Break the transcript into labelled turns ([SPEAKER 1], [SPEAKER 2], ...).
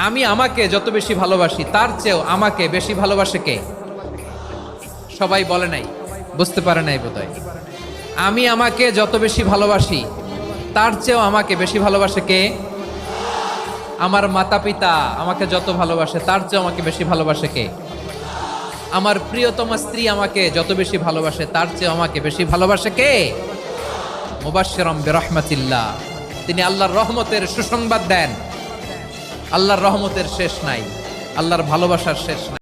[SPEAKER 1] আমি আমাকে যত বেশি ভালোবাসি তার চেয়েও আমাকে বেশি ভালোবাসে কে? সবাই বলে নাই, বুঝতে পারে নাই বোধহয়। আমি আমাকে যত বেশি ভালোবাসি তার চেয়েও আমাকে বেশি ভালোবাসে কে? আমার মাতা পিতা আমাকে যত ভালোবাসে তার চেয়েও আমাকে বেশি ভালোবাসে কে? আমার প্রিয়তমা স্ত্রী আমাকে যত বেশি ভালোবাসে তার চেয়েও আমাকে বেশি ভালোবাসে কে? মুবাশশিরাম বিরহমাতিল্লাহ, তিনি আল্লাহর রহমতের সুসংবাদ দেন। আল্লাহর রহমতের শেষ নাই, আল্লাহর ভালোবাসার শেষ নাই।